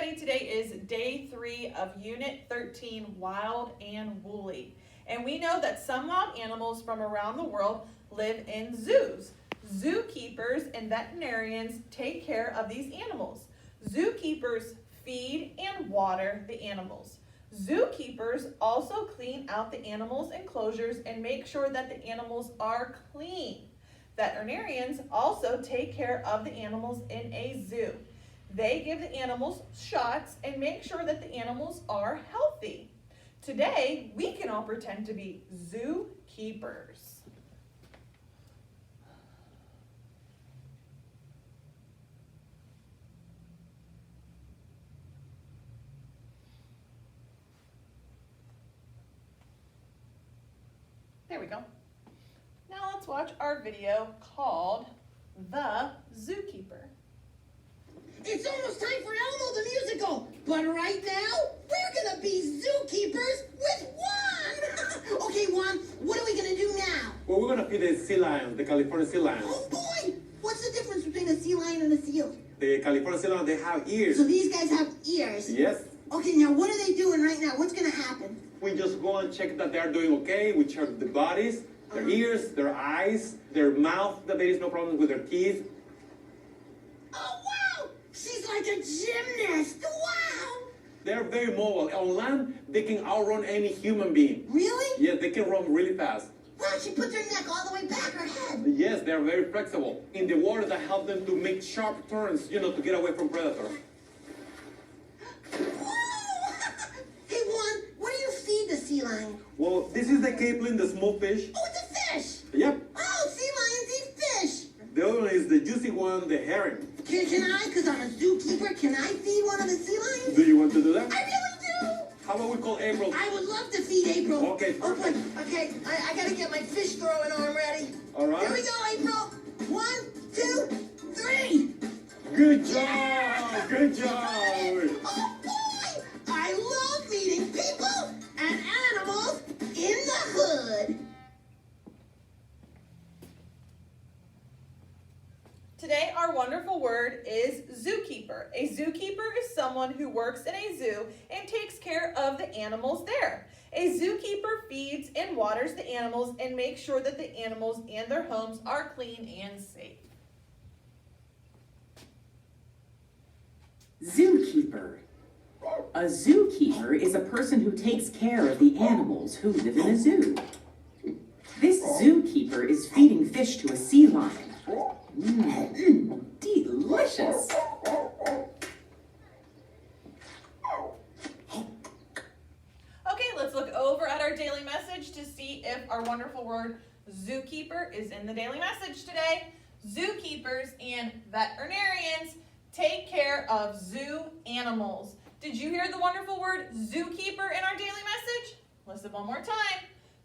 everybody. Today is day 3 of Unit 13, Wild and Woolly. And we know that some wild animals from around the world live in zoos. Zookeepers and veterinarians take care of these animals. Zookeepers feed and water the animals. Zookeepers also clean out the animals' enclosures and make sure that the animals are clean. Veterinarians also take care of the animals in a zoo. They give the animals shots and make sure that the animals are healthy. Today, we can all pretend to be zookeepers. There we go. Now let's watch our video called The Zookeeper. It's almost time for Elmo the musical, but right now, we're gonna be zookeepers with Juan! Okay, Juan, what are we gonna do now? Well, we're gonna feed the sea lions, the California sea lions. Oh boy! What's the difference between a sea lion and a seal? The California sea lions, they have ears. So these guys have ears? Yes. Okay, now what are they doing right now? What's gonna happen? We just go and check that they're doing okay. We check the bodies, their ears, their eyes, their mouth, that there is no problem with their teeth. Oh wow! She's like a gymnast! Wow! They're very mobile. On land, they can outrun any human being. Really? Yes, they can run really fast. Wow, she puts her neck all the way back her head. Yes, they're very flexible. In the water, that help them to make sharp turns, to get away from predators. Whoa! Hey, Juan, what do you feed the sea lion? Well, this is the capelin, the small fish. Oh, it's a fish! Yep. Oh, sea lions eat fish! The other one is the juicy one, the herring. Can I, because I'm a zookeeper, can I feed one of the sea lions? Do you want to do that? I really do! How about we call April? I would love to feed April. Okay, Oh, perfect. boy. Okay, I gotta get my fish throwing arm ready. All right. Here we go, April. 1, 2, 3. Good job! Good job! Oh, boy! I love meeting people and animals in the hood. Today, our wonderful word is zookeeper. A zookeeper is someone who works in a zoo and takes care of the animals there. A zookeeper feeds and waters the animals and makes sure that the animals and their homes are clean and safe. Zookeeper. A zookeeper is a person who takes care of the animals who live in a zoo. This zookeeper is feeding fish to a sea lion. Delicious. Okay, let's look over at our daily message to see if our wonderful word zookeeper is in the daily message today. Zookeepers and veterinarians take care of zoo animals. Did you hear the wonderful word zookeeper in our daily message? Listen one more time.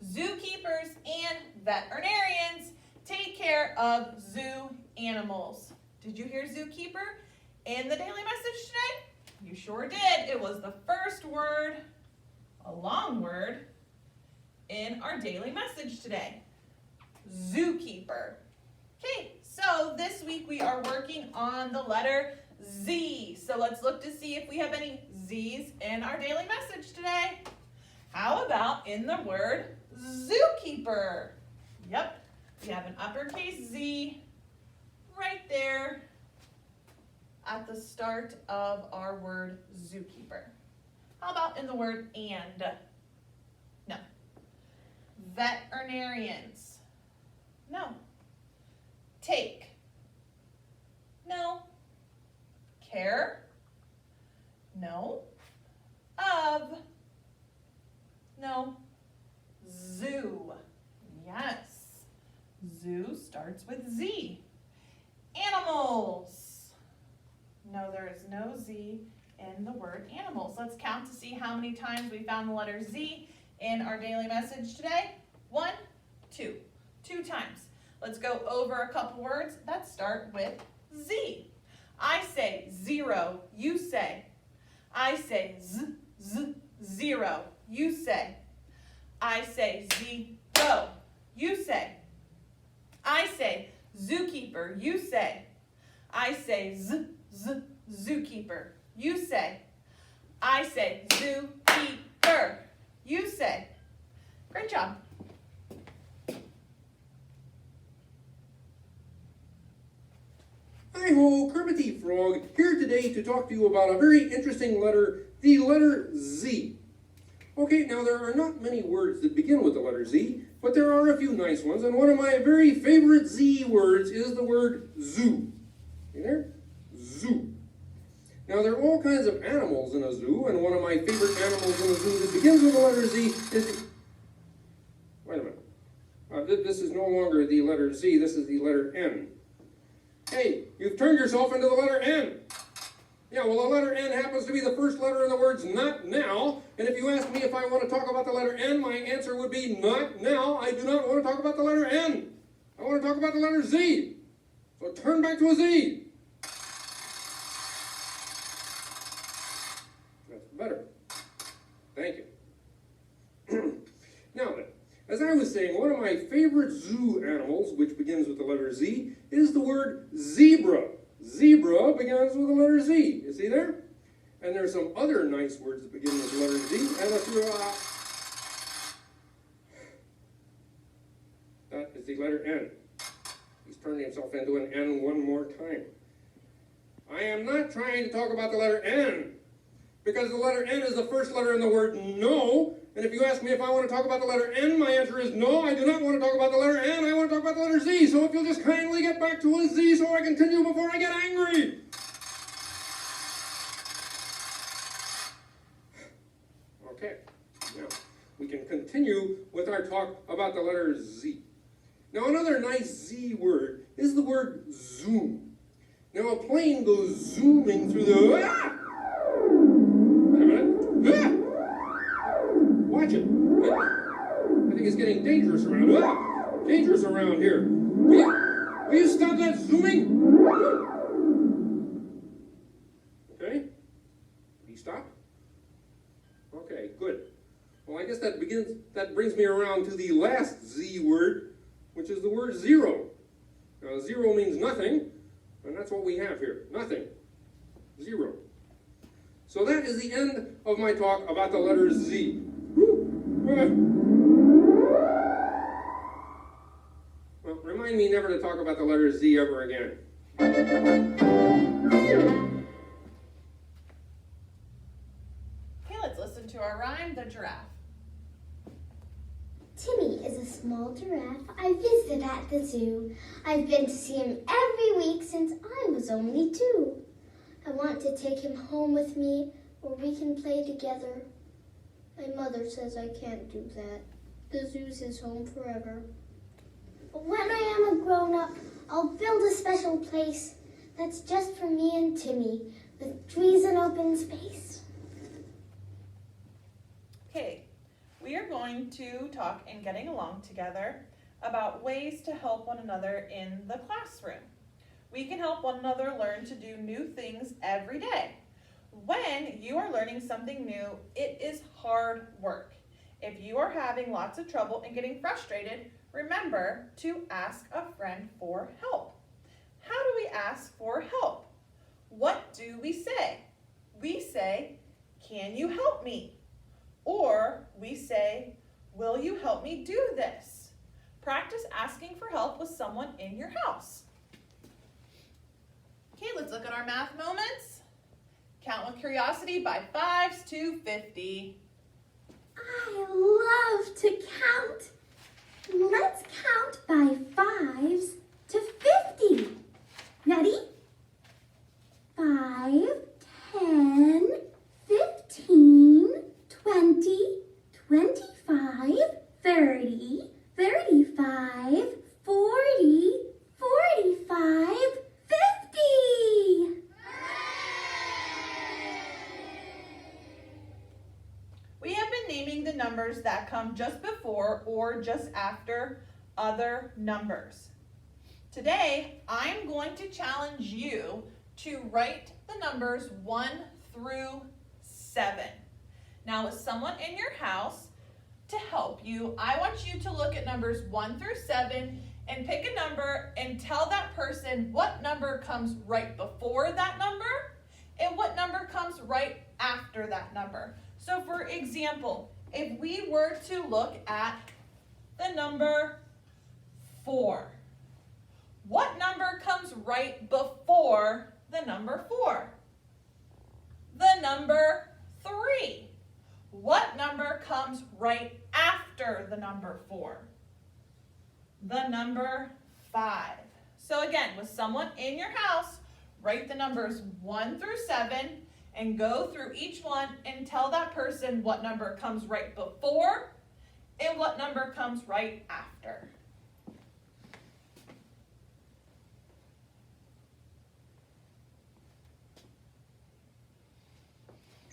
Zookeepers and veterinarians take care of zoo animals. Did you hear zookeeper in the daily message today? You sure did. It was the first word, a long word, in our daily message today. Zookeeper. Okay, so this week we are working on the letter Z. So let's look to see if we have any Z's in our daily message today. How about in the word zookeeper? Yep. We have an uppercase Z right there at the start of our word zookeeper. How about in the word and? No. Veterinarians? No. Take? No. Care? No. Of? No. Zoo? Yes. Zoo starts with Z. Animals. No, there is no Z in the word animals. Let's count to see how many times we found the letter Z in our daily message today. 1, 2. 2 times. Let's go over a couple words that start with Z. I say 0, you say. I say zero, you say. I say go, you say. I say zookeeper, you say. I say zookeeper, You say. I say zookeeper. You say. Great job. Hi-ho, Kermit the Frog, here today to talk to you about a very interesting letter, the letter Z. Okay, now there are not many words that begin with the letter Z, but there are a few nice ones, and one of my very favorite Z words is the word zoo. See there? Zoo. Now there are all kinds of animals in a zoo, and one of my favorite animals in a zoo that begins with the letter Z is... Wait a minute. This is no longer the letter Z, this is the letter N. Hey, you've turned yourself into the letter N. Yeah, well, the letter N happens to be the first letter in the words not now. And if you ask me if I want to talk about the letter N, my answer would be not now. I do not want to talk about the letter N. I want to talk about the letter Z. So turn back to a Z. That's better. Thank you. Now then, as I was saying, one of my favorite zoo animals, which begins with the letter Z, is the word zebra. Zebra begins with the letter Z. You see there? And there's some other nice words that begin with the letter Z. And that is the letter N. He's turning himself into an N one more time. I am not trying to talk about the letter N, because the letter N is the first letter in the word no. And if you ask me if I want to talk about the letter N, my answer is no, I do not want to talk about the letter N, I want to talk about the letter Z. So if you'll just kindly get back to a Z so I continue before I get angry. Okay, now we can continue with our talk about the letter Z. Now another nice Z word is the word zoom. Now a plane goes zooming through the... Wait a minute. Watch it. I think it's getting dangerous around. Dangerous around here. Will you stop that zooming? Okay. Did he stop? Okay, good. Well, I guess that brings me around to the last Z word, which is the word zero. Now, zero means nothing, and that's what we have here. Nothing. Zero. So that is the end of my talk about the letter Z. Well, remind me never to talk about the letter Z ever again. Okay, let's listen to our rhyme, the giraffe. Timmy is a small giraffe I visit at the zoo. I've been to see him every week since I was only 2. I want to take him home with me where we can play together. My mother says I can't do that. The zoo's his home forever. But when I am a grown-up, I'll build a special place that's just for me and Timmy, with trees and open space. Okay, we are going to talk in Getting Along Together about ways to help one another in the classroom. We can help one another learn to do new things every day. When you are learning something new, it is hard work. If you are having lots of trouble and getting frustrated, remember to ask a friend for help. How do we ask for help? What do we say? We say, "Can you help me?" Or we say, "Will you help me do this?" Practice asking for help with someone in your house. Okay, let's look at our math moments. Count with curiosity by 5s to 50. I love to count. Let's count by 5s to 50. Ready? 5, 10, 15, 20, 25, 30, 35, 40, 45, 50. We have been naming the numbers that come just before or just after other numbers. Today, I'm going to challenge you to write the numbers 1 through 7. Now, with someone in your house to help you, I want you to look at numbers 1 through 7 and pick a number and tell that person what number comes right before that number and what number comes right after that number. So for example, if we were to look at the number 4, what number comes right before the number 4? The number 3. What number comes right after the number 4? The number 5. So again, with someone in your house, write the numbers 1 through 7 and go through each one and tell that person what number comes right before and what number comes right after.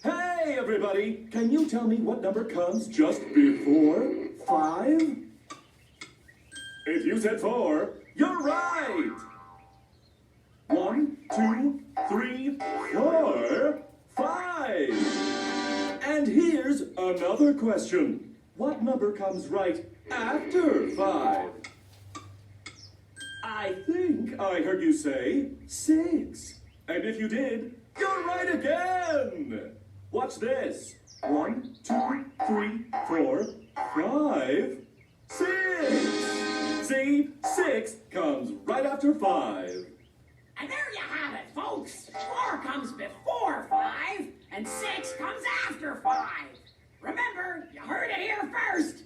Hey, everybody! Can you tell me what number comes just before 5? If you said 4, you're right! 1, 2, 3, 4, 5! And here's another question. What number comes right after 5? I think I heard you say 6. And if you did, you're right again! Watch this. 1, 2, 3, 4, 5, 6! See? 6 comes right after 5. And there you have it, folks. 4 comes before 5, and 6 comes after 5. Remember, you heard it here first.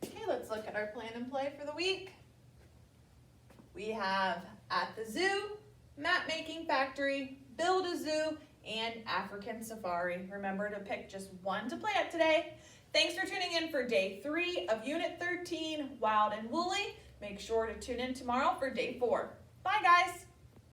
Okay, let's look at our plan and play for the week. We have at the zoo, map making factory, build a zoo, and African safari. Remember to pick just one to play at today. Thanks for tuning in for day 3 of Unit 13, Wild and Woolly. Make sure to tune in tomorrow for day 4. Bye, guys.